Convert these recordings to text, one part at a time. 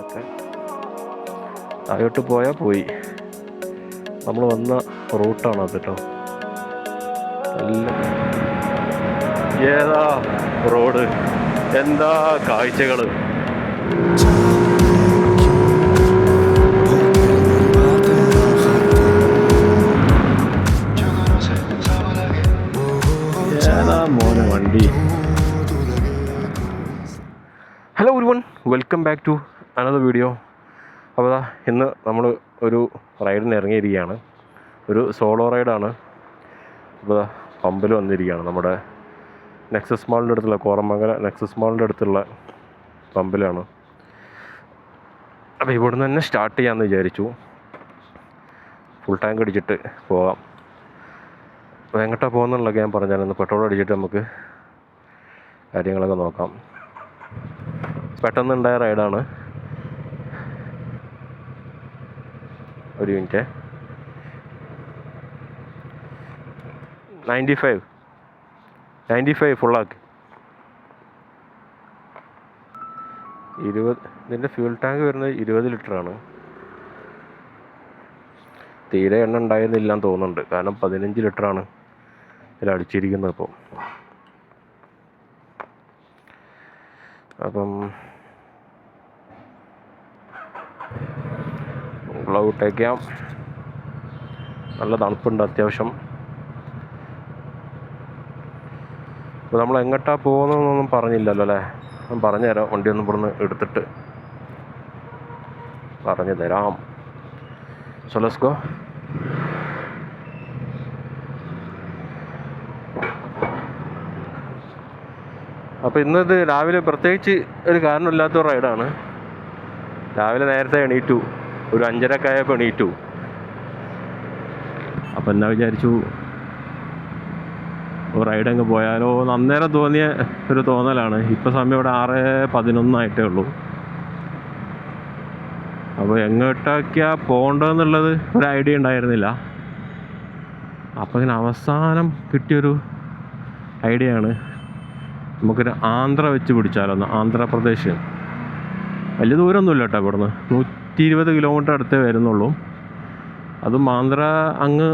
അതൊക്കെ താഴോട്ട് പോയാൽ പോയി. നമ്മൾ വന്ന റൂട്ടാണ് അത് കേട്ടോ. എല്ലാം ഏതാ റോഡ്, എന്താ കാഴ്ചകൾ. ഏതാ മോനെ വണ്ടി. Hello everyone, welcome back to another video. അപ്പോൾ ഇന്ന് നമ്മൾ ഒരു റൈഡിന് ഇറങ്ങിയിരിക്കുകയാണ്. ഒരു സോളോ റൈഡാണ്. അപ്പോൾ പമ്പിൽ വന്നിരിക്കുകയാണ്. നമ്മുടെ നെക്സസ് മാളിൻ്റെ അടുത്തുള്ള കോറമംഗലം നെക്സസ് മാളിൻ്റെ അടുത്തുള്ള പമ്പിലാണ്. അപ്പോൾ ഇവിടുന്ന് തന്നെ സ്റ്റാർട്ട് ചെയ്യാമെന്ന് വിചാരിച്ചു. ഫുൾ ടാങ്ക് അടിച്ചിട്ട് പോകാം. അപ്പോൾ എങ്ങോട്ടാണ് പോകുന്നുള്ളതൊക്കെ ഞാൻ പറഞ്ഞാൽ പെട്രോൾ അടിച്ചിട്ട് നമുക്ക് കാര്യങ്ങളൊക്കെ നോക്കാം. പെട്ടെന്നുണ്ടായ റൈഡാണ്. ഒരു മിനിറ്റ്. 95 ഫുള്ളാക്കി. 20 ഇതിൻ്റെ ഫ്യൂൽ ടാങ്ക് വരുന്നത് 20 ലിറ്ററാണ്. തീരെ എണ്ണ ഉണ്ടായിരുന്നില്ലാന്ന് തോന്നുന്നുണ്ട്. കാരണം 15 ലിറ്ററാണ് ഇതിൽ അടിച്ചിരിക്കുന്നത് ഇപ്പോൾ. അപ്പം ഗ്ലൗ ഇട്ടേക്കാം. നല്ല തണുപ്പുണ്ട് അത്യാവശ്യം. അപ്പോൾ നമ്മൾ എങ്ങോട്ടാണ് പോകുന്നതെന്നൊന്നും പറഞ്ഞില്ലല്ലോ അല്ലേ? ഞാൻ പറഞ്ഞുതരാം. വണ്ടിയൊന്നും ഇവിടുന്ന് എടുത്തിട്ട് പറഞ്ഞു തരാം. So let's go. അപ്പോൾ ഇന്നത് രാവിലെ പ്രത്യേകിച്ച് ഒരു കാരണമില്ലാത്ത റൈഡാണ്. രാവിലെ നേരത്തെ എണീറ്റു. ഒരു 5:30 ആയപ്പോൾ എണീറ്റു. അപ്പോൾ എന്നാ വിചാരിച്ചു, റൈഡ് അങ്ങ് പോയാലോ അന്നേരം തോന്നിയ ഒരു തോന്നലാണ്. ഇപ്പോൾ സമയം ഇവിടെ 6:11 ആയിട്ടേ ഉള്ളൂ. അപ്പോൾ എങ്ങോട്ടൊക്കെയാണ് പോകേണ്ടതെന്നുള്ളത് ഒരു ഐഡിയ ഉണ്ടായിരുന്നില്ല. അപ്പോൾ ഇങ്ങനെ അവസാനം കിട്ടിയൊരു ഐഡിയ ആണ്, നമുക്കൊരു ആന്ധ്ര വെച്ച് പിടിച്ചാലോ. ആന്ധ്രാപ്രദേശ് വലിയ ദൂരമൊന്നുമില്ല കേട്ടോ. ഇവിടുന്ന് 120 കിലോമീറ്റർ അടുത്തേ വരുന്നുള്ളൂ. അതും ആന്ധ്ര അങ്ങ്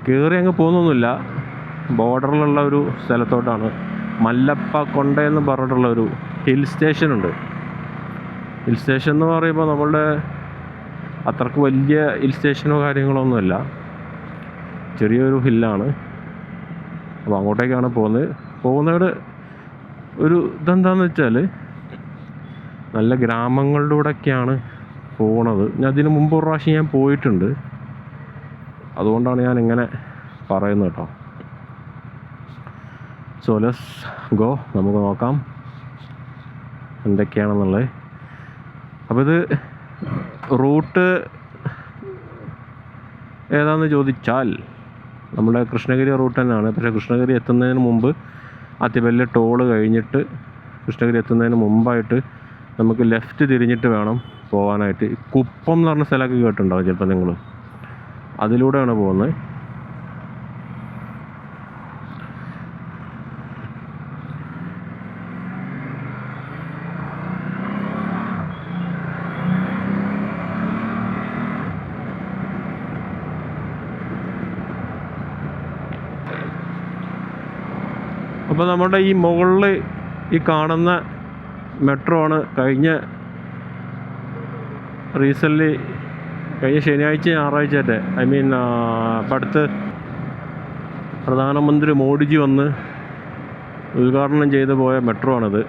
കയറി അങ്ങ് പോകുന്നൊന്നുമില്ല. ബോർഡറിലുള്ള ഒരു സ്ഥലത്തോട്ടാണ്. മല്ലപ്പ കൊണ്ട എന്ന് പറഞ്ഞിട്ടുള്ളൊരു ഹിൽ സ്റ്റേഷനുണ്ട്. ഹിൽ സ്റ്റേഷൻ എന്ന് പറയുമ്പോൾ നമ്മളുടെ അത്രക്ക് വലിയ ഹിൽ സ്റ്റേഷനോ കാര്യങ്ങളോ ഒന്നുമല്ല. ചെറിയൊരു ഹില്ലാണ്. അപ്പോൾ അങ്ങോട്ടേക്കാണ് പോകുന്നത്. ഒരു ഇതെന്താണെന്ന് വെച്ചാൽ നല്ല ഗ്രാമങ്ങളിലൂടെയൊക്കെയാണ് പോണത്. ഞാൻ അതിന് മുമ്പ് ഒരു പ്രാവശ്യം ഞാൻ പോയിട്ടുണ്ട്. അതുകൊണ്ടാണ് ഞാൻ ഇങ്ങനെ പറയുന്നത് കേട്ടോ. So let's go. നമുക്ക് നോക്കാം എന്തൊക്കെയാണെന്നുള്ളത്. അപ്പോൾ ഇത് റൂട്ട് ഏതാണെന്ന് ചോദിച്ചാൽ നമ്മുടെ കൃഷ്ണഗിരി റൂട്ട് തന്നെയാണ്. പക്ഷേ കൃഷ്ണഗിരി എത്തുന്നതിന് മുമ്പ് അത്തിപ്പല്ല് ടോള് കഴിഞ്ഞിട്ട് കൃഷ്ണഗിരി എത്തുന്നതിന് മുമ്പായിട്ട് നമുക്ക് ലെഫ്റ്റ് തിരിഞ്ഞിട്ട് വേണം പോകാനായിട്ട്. കുപ്പം എന്ന് പറഞ്ഞ സ്ഥലമൊക്കെ കേട്ടിട്ടുണ്ടാവും ചിലപ്പോൾ നിങ്ങൾ. അതിലൂടെയാണ് പോകുന്നത്. അപ്പോൾ നമ്മുടെ ഈ മുകളിൽ ഈ കാണുന്ന മെട്രോ ആണ് കഴിഞ്ഞ ശനിയാഴ്ച ഞായറാഴ്ചയായിട്ട് ഇപ്പം അടുത്ത് പ്രധാനമന്ത്രി മോഡിജി വന്ന് ഉദ്ഘാടനം ചെയ്ത് പോയ മെട്രോ ആണിത്.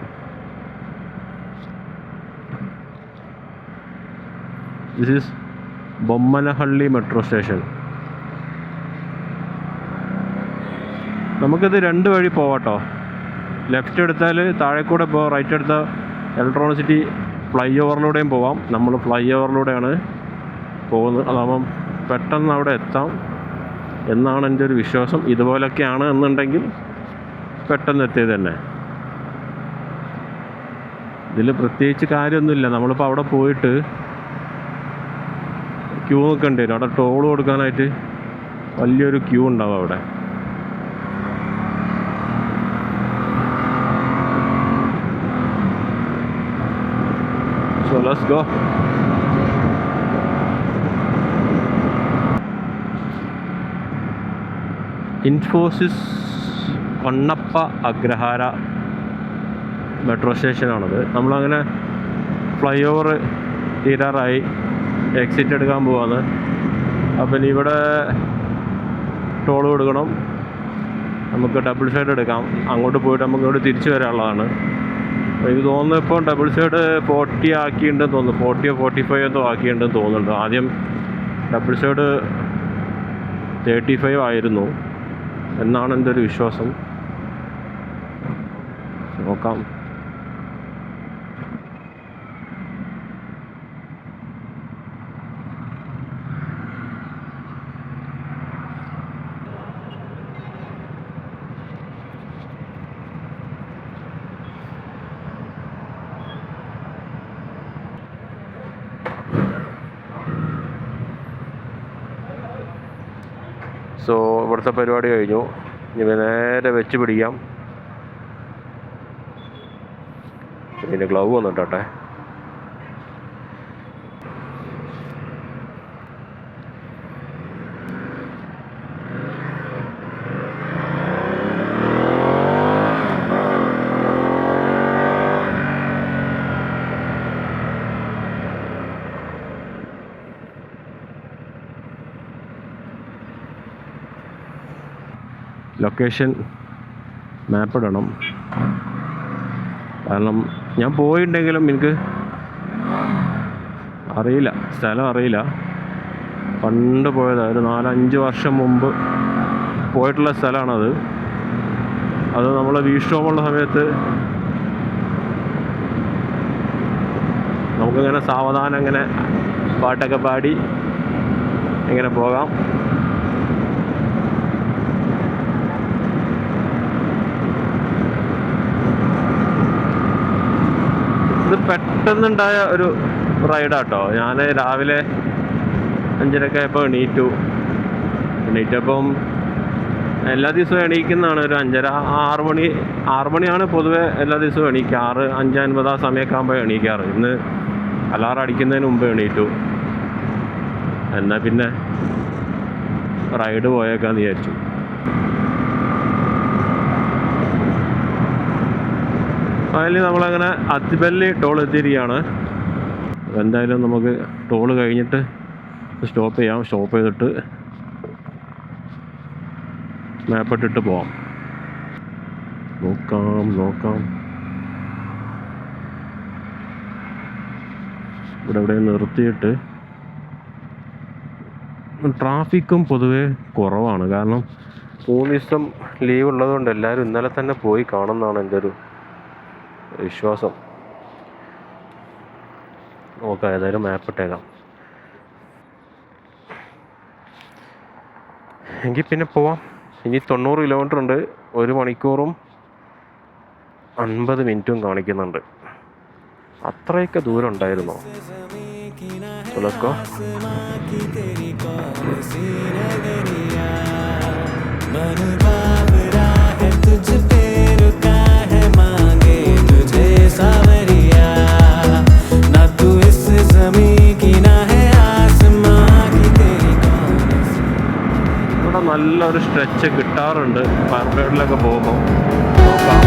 This is Bommanahalli metro station. നമുക്കിത് 2 വഴി പോവാട്ടോ. ലെഫ്റ്റ് എടുത്താൽ താഴെ കൂടെ പോവാം, റൈറ്റ് എടുത്താൽ ഇലക്ട്രോണിസിറ്റി ഫ്ലൈ ഓവറിലൂടെയും പോവാം. നമ്മൾ ഫ്ലൈ ഓവറിലൂടെയാണ് പോകുന്നത്. അതാകുമ്പം പെട്ടെന്ന് അവിടെ എത്താം എന്നാണ് എൻ്റെ ഒരു വിശ്വാസം. ഇതുപോലൊക്കെയാണ് എന്നുണ്ടെങ്കിൽ പെട്ടെന്ന് എത്തിയത് തന്നെ. ഇതിൽ പ്രത്യേകിച്ച് കാര്യമൊന്നുമില്ല. നമ്മളിപ്പോൾ അവിടെ പോയിട്ട് ക്യൂ നിൽക്കേണ്ടി വരും. അവിടെ ടോൾ കൊടുക്കാനായിട്ട് വലിയൊരു ക്യൂ ഉണ്ടാവും അവിടെ. So let's go. Infosys Kannappa Agrahara metro സ്റ്റേഷനാണത്. നമ്മളങ്ങനെ ഫ്ലൈ ഓവർ തീരാറായി, എക്സിറ്റ് എടുക്കാൻ പോവാണ്. അപ്പം ഇനി ഇവിടെ ടോൾ കൊടുക്കണം. നമുക്ക് ഡബിൾ സൈഡ് എടുക്കാം, അങ്ങോട്ട് പോയിട്ട് നമുക്ക് ഇവിടെ തിരിച്ചു വരാനുള്ളതാണ്. എനിക്ക് തോന്നുന്നു ഇപ്പോൾ ഡബിൾ സൈഡ് 40 ആക്കിയിട്ടുണ്ടെന്ന് തോന്നുന്നു, 40 45 എന്തോ ആക്കിയിട്ടുണ്ടെന്ന് തോന്നുന്നുണ്ട്. ആദ്യം ഡബിൾ സൈഡ് 35 ആയിരുന്നു എന്നാണ് എൻ്റെ ഒരു വിശ്വാസം. നോക്കാം. സോ ഇവിടുത്തെ പരിപാടി കഴിഞ്ഞു. ഇനി നേരെ വെച്ച് പിടിക്കാം. പിന്നെ ഗ്ലൗ വന്നിട്ടെ. ലൊക്കേഷൻ മാപ്പ് ഇടണം, കാരണം ഞാൻ പോയിട്ടുണ്ടെങ്കിലും എനിക്ക് അറിയില്ല, സ്ഥലം അറിയില്ല. പണ്ട് പോയതാണ്, ഒരു 4-5 വർഷം മുമ്പ് പോയിട്ടുള്ള സ്ഥലമാണത്. അത് നമ്മൾ വീഷ്ടോമുള്ള സമയത്ത് നമുക്കിങ്ങനെ സാവധാനം ഇങ്ങനെ പാട്ടൊക്കെ പാടി ഇങ്ങനെ പോകാം. ഇത് പെട്ടെന്നുണ്ടായ ഒരു റൈഡാട്ടോ. ഞാൻ രാവിലെ 5:30 ആയപ്പോൾ എണീറ്റപ്പം എല്ലാ ദിവസവും എണീക്കുന്നതാണ് ഒരു 5:30 6 മണിയാണ് പൊതുവെ എല്ലാ ദിവസവും എണീക്കുക. 5:50 ആ സമയമൊക്കെ ആകുമ്പോൾ എണീക്കാറ്. ഇന്ന് അലാറം അടിക്കുന്നതിന് മുമ്പ് എണീറ്റു. എന്നാൽ പിന്നെ റൈഡ് പോയേക്കാന്ന് വിചാരിച്ചു. അതിൽ നമ്മളങ്ങനെ അത്തിപ്പള്ളി ടോൾ എത്തിയിരിക്കുകയാണ്. എന്തായാലും നമുക്ക് ടോൾ കഴിഞ്ഞിട്ട് സ്റ്റോപ്പ് ചെയ്യാം. സ്റ്റോപ്പ് ചെയ്തിട്ട് മാപ്പിട്ടിട്ട് പോവാം. നോക്കാം ഇവിടെ നിർത്തിയിട്ട്. ട്രാഫിക്കും പൊതുവെ കുറവാണ്, കാരണം 3 ദിവസം ലീവ് ഉള്ളതുകൊണ്ട് എല്ലാവരും ഇന്നലെ തന്നെ പോയി കാണുന്നതാണ് എൻ്റെ ഒരു വിശ്വാസം. നോക്കാം, ഏതായാലും മാപ്പ് ഇട്ടേക്കാം. എങ്കിൽ പിന്നെ പോവാം. ഇനി 90 കിലോമീറ്റർ ഉണ്ട്, 1 മണിക്കൂറും 50 മിനിറ്റും കാണിക്കുന്നുണ്ട്. അത്രയൊക്കെ ദൂരം ഉണ്ടായിരുന്നോ? തുളസ്കോ ഇവിടെ നല്ലൊരു സ്ട്രെച്ച് കിട്ടാറുണ്ട് പാർബേഡിലൊക്കെ പോകുമ്പോൾ. നോക്കാം.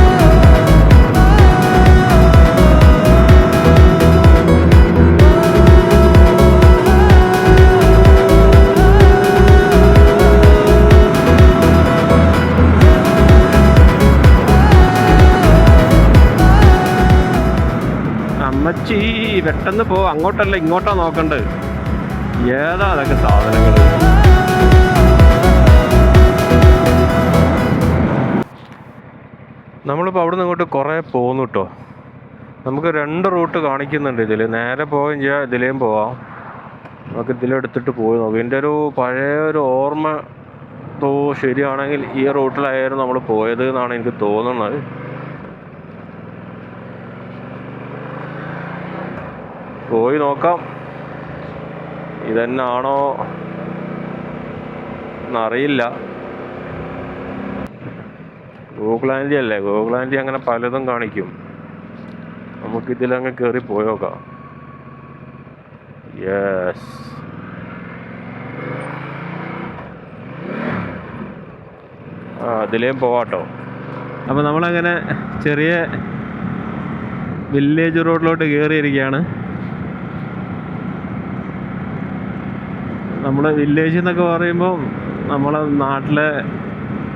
അമ്മച്ചി പെട്ടെന്ന് പോ, അങ്ങോട്ടല്ല ഇങ്ങോട്ടാ നോക്കണ്ടത്. ഏതാ അതൊക്കെ സാധനങ്ങൾ. നമ്മളിപ്പോൾ അവിടെ നിന്ന് ഇങ്ങോട്ട് കുറേ പോകുന്നു കേട്ടോ. നമുക്ക് 2 റൂട്ട് കാണിക്കുന്നുണ്ട് ഇതിൽ. നേരെ പോവുകയും ചെയ്യാം, ഇതിലേയും പോവാം. നമുക്ക് ഇതിലെടുത്തിട്ട് പോയി നോക്കാം. എൻ്റെ ഒരു പഴയ ഒരു ഓർമ്മ ശരിയാണെങ്കിൽ ഈ റൂട്ടിലായിരുന്നു നമ്മൾ പോയത് എന്നാണ് എനിക്ക് തോന്നുന്നത്. പോയി നോക്കാം ഇതന്നാണോ എന്നറിയില്ല. ഗൂഗിൾ ആൻറ്റി അല്ലേ, ഗൂഗിൾ ആൻറ്റി അങ്ങനെ പലതും കാണിക്കും. നമുക്കിതിലങ്ങ് കയറി പോയോക്കാം. യെസ്. അതിലേയും പോവാട്ടോ. അപ്പോൾ നമ്മളങ്ങനെ ചെറിയ വില്ലേജ് റോഡിലോട്ട് കയറിയിരിക്കുകയാണ്. നമ്മുടെ വില്ലേജ് എന്നൊക്കെ പറയുമ്പോൾ നമ്മളെ നാട്ടിലെ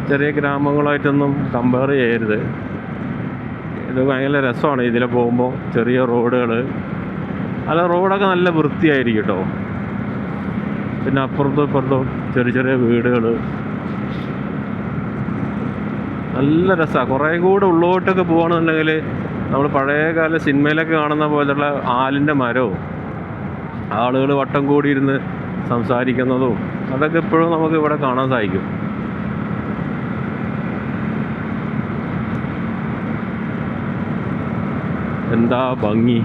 ചെറിയ ഗ്രാമങ്ങളായിട്ടൊന്നും കമ്പയർ ചെയ്യരുത്. ഇത് ഭയങ്കര രസമാണ് ഇതിലെ പോകുമ്പോൾ. ചെറിയ റോഡുകൾ, അല്ല റോഡൊക്കെ നല്ല വൃത്തിയായിരിക്കും കേട്ടോ. പിന്നെ അപ്പുറത്തും ഇപ്പുറത്തും ചെറിയ ചെറിയ വീടുകൾ, നല്ല രസമാണ്. കുറേ കൂടെ ഉള്ളോട്ടൊക്കെ പോകുകയാണെന്നുണ്ടെങ്കിൽ നമ്മൾ പഴയകാല സിനിമയിലൊക്കെ കാണുന്ന പോലെയുള്ള ആലിൻ്റെ മരവും ആളുകൾ വട്ടം കൂടിയിരുന്ന് സംസാരിക്കുന്നതും അതൊക്കെ ഇപ്പോഴും നമുക്ക് ഇവിടെ കാണാൻ സാധിക്കും. എന്താ ഭംഗി!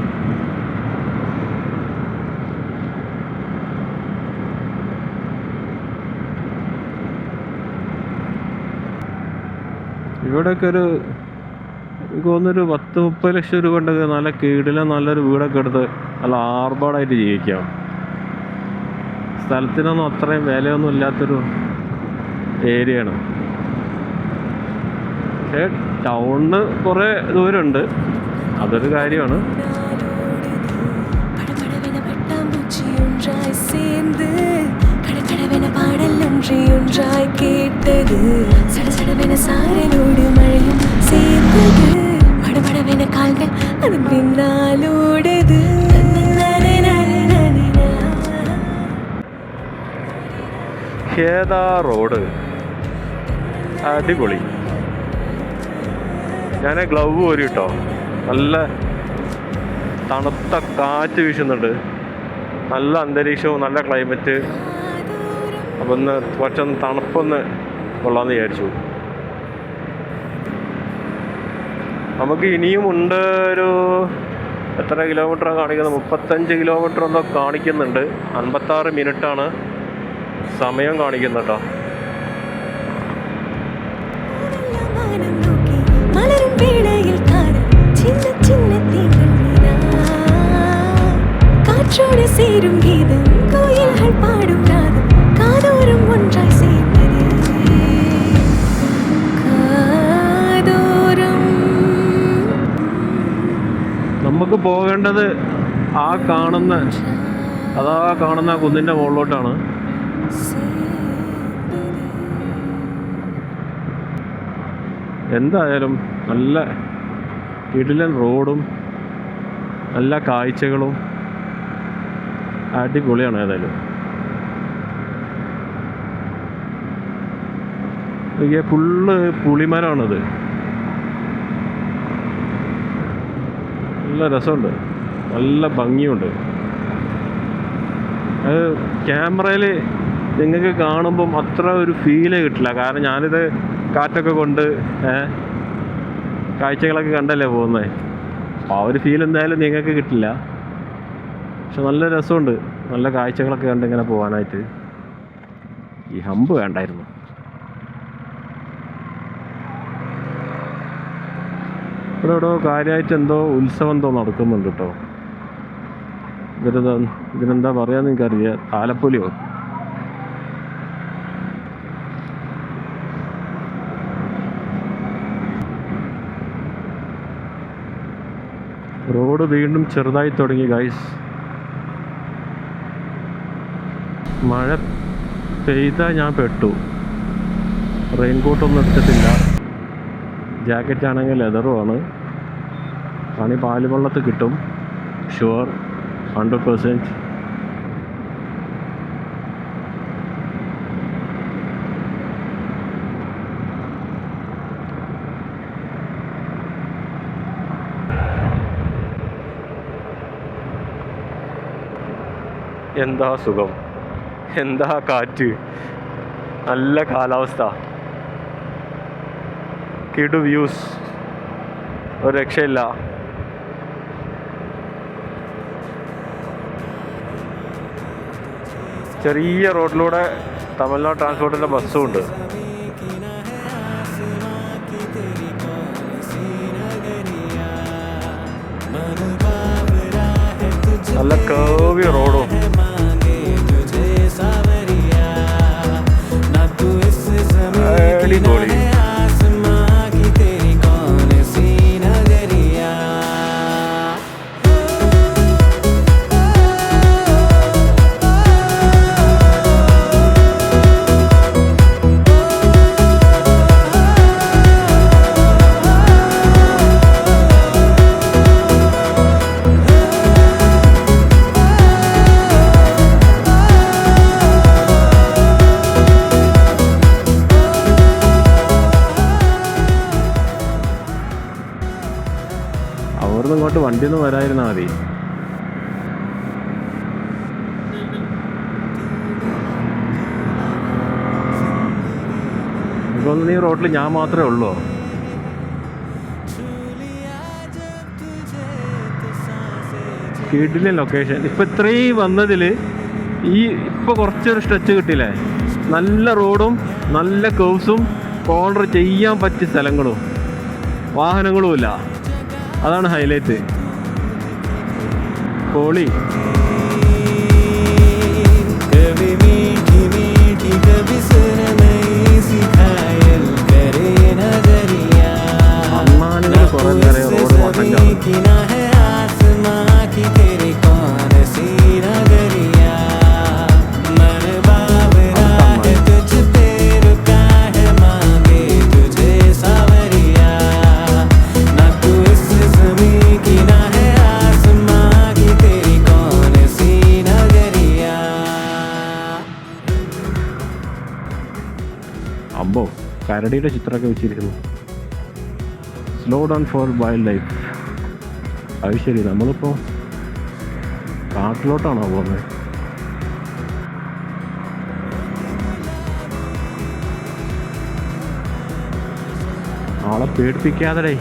ഇവിടെയൊക്കെ എനിക്ക് തോന്നുന്നൊരു 10-30 ലക്ഷം രൂപ ഉണ്ടെങ്കിൽ നല്ല കീടില നല്ലൊരു വീടൊക്കെ എടുത്ത് നല്ല ആർഭാടായിട്ട് ജീവിക്കാം. സ്ഥലത്തിനൊന്നും അത്രയും വിലയൊന്നും ഇല്ലാത്തൊരു ഏരിയയാണ്. പക്ഷേ ടൗണിന് കുറേ ദൂരമുണ്ട്, അതൊരു കാര്യമാണ്. ഏതാ റോഡ്, അടിപൊളി. ഞാൻ ഗ്ലൗ പോരി കേട്ടോ. നല്ല തണുത്ത കാറ്റ് വീശുന്നുണ്ട്, നല്ല അന്തരീക്ഷവും നല്ല ക്ലൈമറ്റ്. അപ്പം ഒന്ന് കുറച്ചൊന്ന് തണുപ്പൊന്ന് കൊള്ളാമെന്ന് വിചാരിച്ചു. നമുക്ക് ഇനിയും ഉണ്ട്, ഒരു എത്ര കിലോമീറ്ററാണ് കാണിക്കുന്നത്? 35 കിലോമീറ്റർ എന്തോ കാണിക്കുന്നുണ്ട്. 56 മിനിറ്റാണ് സമയം കാണിക്കുന്നത് കേട്ടോ. നമുക്ക് പോകേണ്ടത് ആ കാണുന്ന കുന്നിൻ്റെ മുകളിലോട്ടാണ്. എന്തായാലും നല്ല കിടിലൻ റോഡും നല്ല കാഴ്ചകളും അടിപൊളിയാണ്. ഏതായാലും ഫുള്ള് പുളിമരമാണത്. നല്ല രസമുണ്ട്, നല്ല ഭംഗിയുണ്ട്. അത് ക്യാമറയിൽ നിങ്ങൾക്ക് കാണുമ്പം അത്ര ഒരു ഫീല് കിട്ടില്ല. കാരണം ഞാനിത് കാറ്റൊക്കെ കൊണ്ട് കാഴ്ചകളൊക്കെ കണ്ടല്ലേ പോകുന്നത്. അപ്പോൾ ആ ഒരു ഫീൽ എന്തായാലും നിങ്ങൾക്ക് കിട്ടില്ല. പക്ഷെ നല്ല രസമുണ്ട്, നല്ല കാഴ്ചകളൊക്കെ കണ്ട് ഇങ്ങനെ പോകാനായിട്ട്. ഈ ഹമ്പ് വേണ്ടായിരുന്നു. ഇവിടെ കാര്യമായിട്ട് എന്തോ ഉത്സവം എന്തോ നടക്കുന്നുണ്ട് കേട്ടോ. ഇതിനെന്താ പറയാന്ന് എനിക്കറിയാം. താലപ്പൊലിയോ? റോഡ് വീണ്ടും ചെറുതായി തുടങ്ങി ഗൈസ്. മഴ പെയ്താൽ ഞാൻ പെട്ടു. റെയിൻകോട്ടൊന്നും എടുത്തിട്ടില്ല. ജാക്കറ്റ് ആണെങ്കിൽ ലെതറുമാണ്. പണി പാലുവെള്ളത്ത് കിട്ടും, ഷുവർ, 100%. എന്താ സുഖം, എന്താ കാറ്റ്, നല്ല കാലാവസ്ഥ, കിടു വ്യൂസ്, ഒരു രക്ഷയില്ല. ചെറിയ റോഡിലൂടെ തമിഴ്നാട് ട്രാൻസ്പോർട്ടിൻ്റെ ബസ്സും ഉണ്ട്. നല്ല കേർവി റോഡും അടിപൊളി. അവിടുന്ന് ഇങ്ങോട്ട് വണ്ടിയൊന്നും വരാതിരുന്നാൽ മതി. എനിക്കൊന്നും ഈ റോഡിൽ ഞാൻ മാത്രമേ ഉള്ളൂ. കിടിലൻ ലൊക്കേഷൻ. ഇപ്പം ഇത്രയും വന്നതിൽ ഇപ്പോൾ കുറച്ചൊരു സ്ട്രെച്ച് കിട്ടിയില്ലേ, നല്ല റോഡും നല്ല കേവ്സും കോർണർ ചെയ്യാൻ പറ്റിയ സ്ഥലങ്ങളും വാഹനങ്ങളും ഇല്ല. അതാണ് ഹൈലൈറ്റ്. പൊളി. അമ്മാനുകൾ കുറെ നേരം റോഡ് മൊത്തം അമ്പോ കരടിയുടെ ചിത്രമൊക്കെ വെച്ചിരിക്കുന്നു. Slow down four wild life. അത് ശരി, നമ്മളിപ്പോൾ കാട്ടിലോട്ടാണോ പോകുന്നത്? ആളെ പേടിപ്പിക്കാതെ.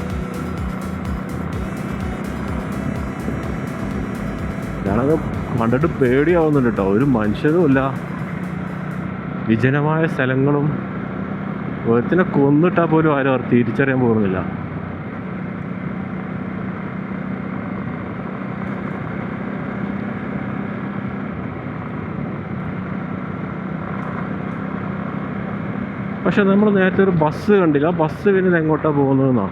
ഞാനത് കണ്ടിട്ട് പേടിയാവുന്നുണ്ട് കേട്ടോ. ഒരു മനുഷ്യരുമില്ല, വിജനമായ സ്ഥലങ്ങളും. ഒരുത്തിനെ കൊന്നിട്ടാൽ പോലും ആരും തിരിച്ചറിയാൻ പോകുന്നില്ല. പക്ഷെ നമ്മൾ നേരത്തെ ഒരു ബസ് കണ്ടില്ല. ബസ് പിന്നെ എങ്ങോട്ടാണ് പോകുന്നതെന്നാ.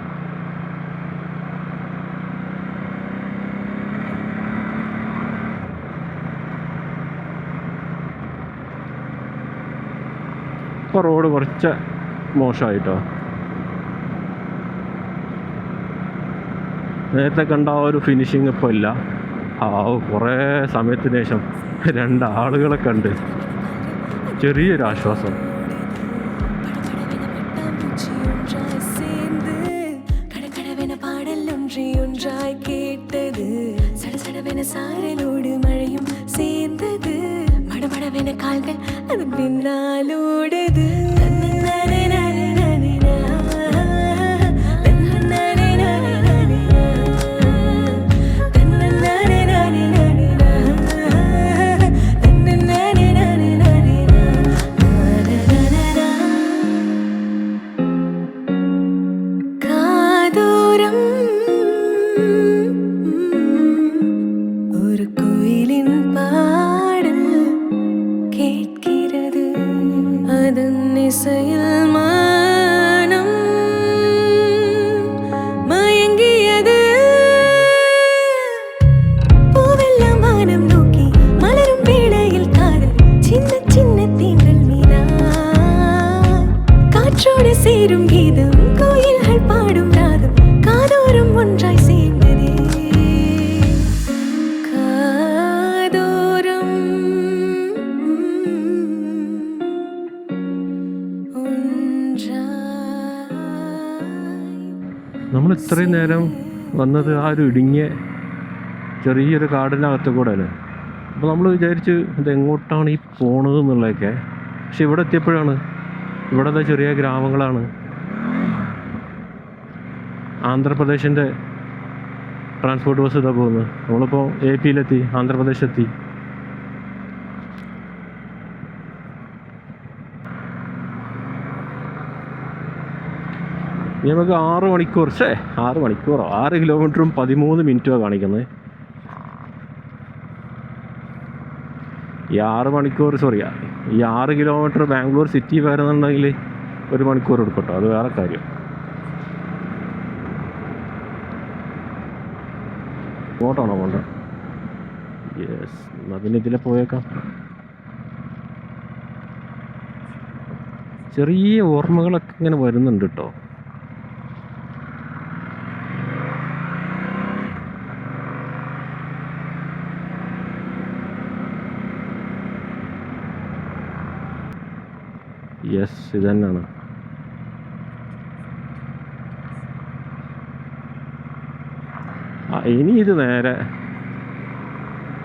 ഇപ്പോൾ റോഡ് കുറച്ച് മോശമായിട്ടോ. നേരത്തെ കണ്ട ആ ഒരു ഫിനിഷിങ് ഇപ്പോൾ ഇല്ല. കുറേ സമയത്തിന് ശേഷം രണ്ടാളുകളെ കണ്ട് ചെറിയൊരാശ്വാസം. സാരലോട് മഴയും சேர்ந்தது மடமடவென கால்கள் அது பின்னாலோடுது. சேரும் கீதம் கோயில்கள் பாடும் ராகம் காதோரம் ஒன்றாய் சேர்ந்ததே காதோரம் നമ്മൾ ഇത്രയും നേരം വന്നത് ആ ഒരു ഇടുങ്ങിയ ചെറിയൊരു കാടിനകത്ത് കൂടെയാണ്. അപ്പോൾ നമ്മൾ വിചാരിച്ച് ഇതെങ്ങോട്ടാണ് ഈ പോണത് എന്നുള്ളതൊക്കെ. പക്ഷെ ഇവിടെ എത്തിയപ്പോഴാണ് ഇവിടുത്തെ ചെറിയ ഗ്രാമങ്ങളാണ്. ആന്ധ്രാപ്രദേശിൻ്റെ ട്രാൻസ്പോർട്ട് ബസ് ഇതാ പോകുന്നത്. നമ്മളിപ്പോൾ AP-യിലെത്തി, ആന്ധ്രാപ്രദേശെത്തി. ഇനി നമുക്ക് 6 മണിക്കൂർ 6 കിലോമീറ്ററും 13 മിനിറ്റുമാണ് കാണിക്കുന്നത്. ഈ 6 കിലോമീറ്റർ ബാംഗ്ലൂർ സിറ്റി വരുന്നുണ്ടെങ്കിൽ 1 മണിക്കൂർ എടുക്കട്ടോ, അത് വേറെ കാര്യം. ഇങ്ങോട്ടാണോ പോണ്ട? യെസ്, എന്നാൽ പിന്നെ ഇതിലെ പോയേക്കാം. ചെറിയ ഓർമ്മകളൊക്കെ ഇങ്ങനെ വരുന്നുണ്ട് കേട്ടോ. യെസ്, ഇത് തന്നെയാണ്. ഇനി ഇത് നേരെ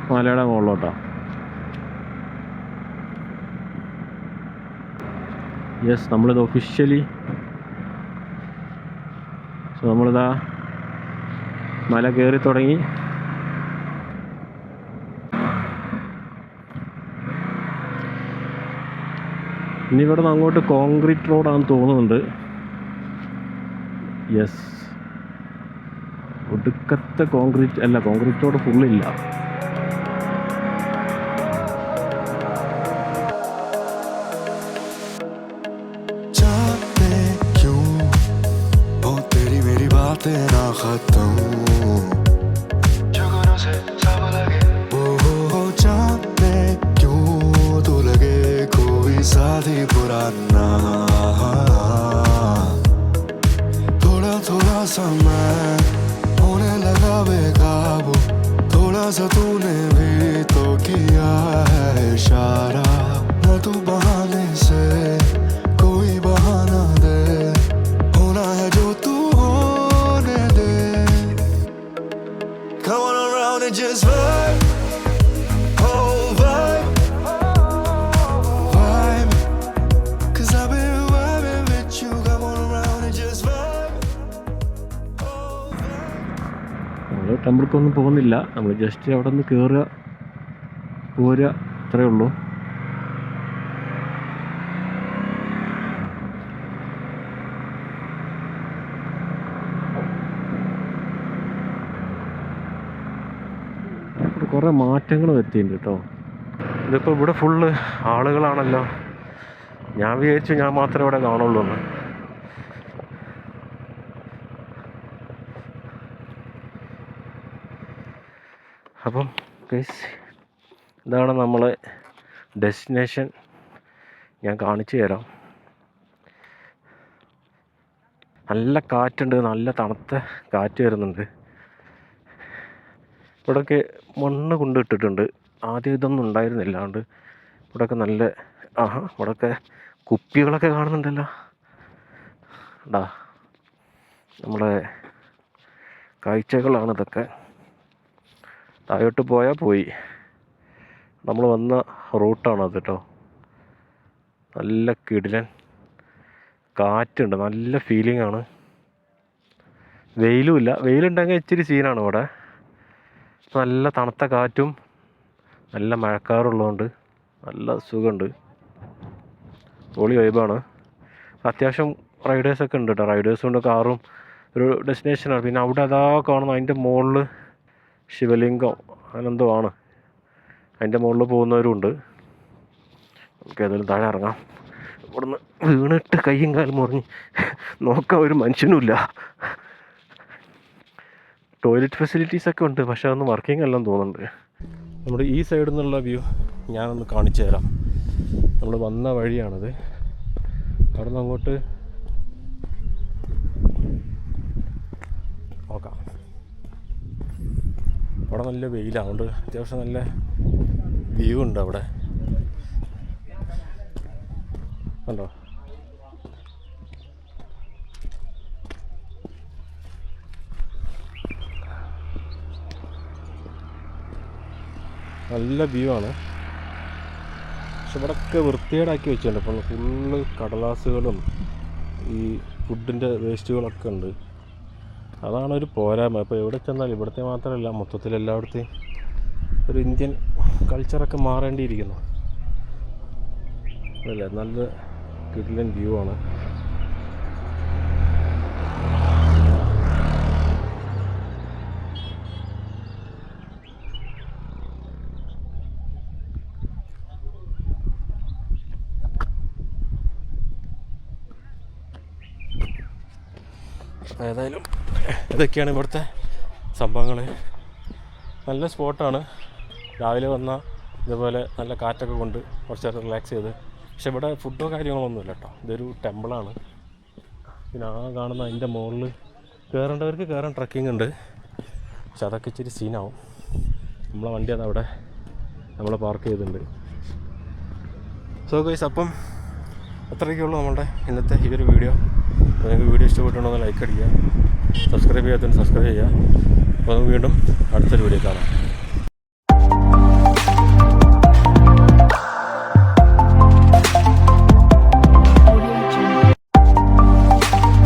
മലയുടെ മുകളിലോട്ടാ. യെസ്, നമ്മളിത് ഒഫീഷ്യലി നമ്മളിതാ മല കയറി തുടങ്ങി. ഇനി ഇവിടെ നിന്ന് അങ്ങോട്ട് കോൺക്രീറ്റ് റോഡാണെന്ന് തോന്നുന്നുണ്ട്. യെസ്, ഒടുക്കത്തെ കോൺക്രീറ്റ് അല്ല, കോൺക്രീറ്റ് റോഡ് ഫുള്ളില്ല. थोड़ा थोड़ा सा मैं होने लगा बेकाबू, थोड़ा सा तूने भी तो किया है इशारा. न तू बहाने से कोई बहाना दे, होना है जो तू होने दे. Come on around and just vibe, oh vibe, vibe, 'cause I've been vibing with you. Come on around and just vibe, oh vibe. നമ്മൾ ടെമ്പിൾക്കൊന്നും പോകുന്നില്ല, നമ്മൾ ജസ്റ്റ് അവിടെ നിന്ന് കയറുക പോരുക, അത്രയേ ഉള്ളൂ. കുറേ മാറ്റങ്ങൾ വരുത്തിയിട്ടുണ്ട് കേട്ടോ. ഇതിപ്പോൾ ഇവിടെ ഫുള്ള് ആളുകളാണല്ലോ. ഞാൻ വിചാരിച്ചു ഞാൻ മാത്രമേ ഇവിടെ കാണുള്ളൂ എന്ന്. അപ്പം ഗൈസ്, ഇതാണ് നമ്മളെ ഡെസ്റ്റിനേഷൻ. ഞാൻ കാണിച്ചു തരാം. നല്ല കാറ്റുണ്ട്, നല്ല തണുത്ത കാറ്റ് വരുന്നുണ്ട്. ഇവിടെയൊക്കെ മണ്ണ് കൊണ്ടിട്ടിട്ടുണ്ട്. ആദ്യം ഇതൊന്നും ഉണ്ടായിരുന്നില്ല. അതുകൊണ്ട് ഇവിടെയൊക്കെ നല്ല ഇവിടെയൊക്കെ കുപ്പികളൊക്കെ കാണുന്നുണ്ടല്ലോ. ടാ, നമ്മളെ കാഴ്ചകളാണ് ഇതൊക്കെ. താഴോട്ട് പോയാൽ പോയി. നമ്മൾ വന്ന റൂട്ടാണത് കേട്ടോ. നല്ല കിടിലൻ കാറ്റുണ്ട്, നല്ല ഫീലിംഗ് ആണ്. വെയിലുമില്ല. വെയിലുണ്ടെങ്കിൽ ഇച്ചിരി സീനാണ് ഇവിടെ. നല്ല തണുത്ത കാറ്റും നല്ല മഴക്കാറുള്ളതുകൊണ്ട് നല്ല സുഖമുണ്ട്. പൊളി വൈബാണ്. അത്യാവശ്യം റൈഡേഴ്സൊക്കെ ഉണ്ട് കേട്ടോ. റൈഡേഴ്സുണ്ട്, കാറും ഒരു ഡെസ്റ്റിനേഷനാണ്. പിന്നെ അവിടെ അതാ കാണുന്നു, അതിൻ്റെ മുകളിൽ ശിവലിംഗം അങ്ങനെന്തോ ആണ്. അതിൻ്റെ മുകളിൽ പോകുന്നവരും ഉണ്ട്. നമുക്ക് ഏതായാലും താഴെ ഇറങ്ങാം. ഇവിടുന്ന് വീണിട്ട് കയ്യും കാലും മുറിഞ്ഞ് നോക്കാൻ ഒരു മനുഷ്യനുമില്ല. ടോയ്ലറ്റ് ഫെസിലിറ്റീസൊക്കെ ഉണ്ട്, പക്ഷേ അതൊന്നും വർക്കിംഗ് അല്ലെന്ന് തോന്നുന്നുണ്ട്. നമ്മുടെ ഈ സൈഡിൽ നിന്നുള്ള വ്യൂ ഞാനൊന്ന് കാണിച്ചു തരാം. നമ്മൾ വന്ന വഴിയാണത്. അവിടെ നിന്ന് അങ്ങോട്ട് നോക്കാം. അവിടെ നല്ല വെയിലാണ്, അതുകൊണ്ട് അത്യാവശ്യം നല്ല വ്യൂ ഉണ്ട് അവിടെ. കണ്ടോ? നല്ല വ്യൂ ആണ്. പക്ഷെ ഇവിടെയൊക്കെ വൃത്തികേടാക്കി വെച്ചിട്ടുണ്ട്. ഇപ്പോൾ ഫുള്ള് കടലാസുകളും ഈ ഫുഡിൻ്റെ വേസ്റ്റുകളൊക്കെ ഉണ്ട്. അതാണ് ഒരു പോരായ്മ. ഇപ്പോൾ എവിടെ ചെന്നാലും, ഇവിടുത്തെ മാത്രമല്ല, മൊത്തത്തിൽ എല്ലായിടത്തെയും ഒരു ഇന്ത്യൻ കൾച്ചറൊക്കെ മാറേണ്ടിയിരിക്കുന്നു അല്ലേ. നല്ല കിടിലൻ വ്യൂ ആണ്. ഏതായാലും ഇതൊക്കെയാണ് ഇവിടുത്തെ സംഭവങ്ങൾ. നല്ല സ്പോട്ടാണ്. രാവിലെ വന്നാൽ ഇതുപോലെ നല്ല കാറ്റൊക്കെ കൊണ്ട് കുറച്ച് നേരം റിലാക്സ് ചെയ്ത്. പക്ഷെ ഇവിടെ ഫുഡോ കാര്യങ്ങളൊന്നുമില്ല കേട്ടോ. ഇതൊരു ടെമ്പിളാണ്. പിന്നെ ആ കാണുന്ന അതിൻ്റെ മുകളിൽ കയറേണ്ടവർക്ക് കയറാൻ ട്രക്കിംഗ് ഉണ്ട്. പക്ഷെ അതൊക്കെ ഇച്ചിരി സീനാവും. നമ്മളെ വണ്ടി അത് അവിടെ നമ്മൾ പാർക്ക് ചെയ്തിട്ടുണ്ട്. സോ ഗൈസ്, അപ്പം അത്രയൊക്കെയുള്ളൂ നമ്മളുടെ ഇന്നത്തെ ഈ ഒരു വീഡിയോ. അപ്പോൾ നിങ്ങൾക്ക് വീഡിയോ ഇഷ്ടപ്പെട്ടുണ്ടെന്ന് ലൈക്ക് അടിക്കുക, സബ്സ്ക്രൈബ് ചെയ്യാത്തതിന് സബ്സ്ക്രൈബ് ചെയ്യുക. അപ്പോൾ നമുക്ക് വീണ്ടും അടുത്തൊരു വീഡിയോ കാണാം.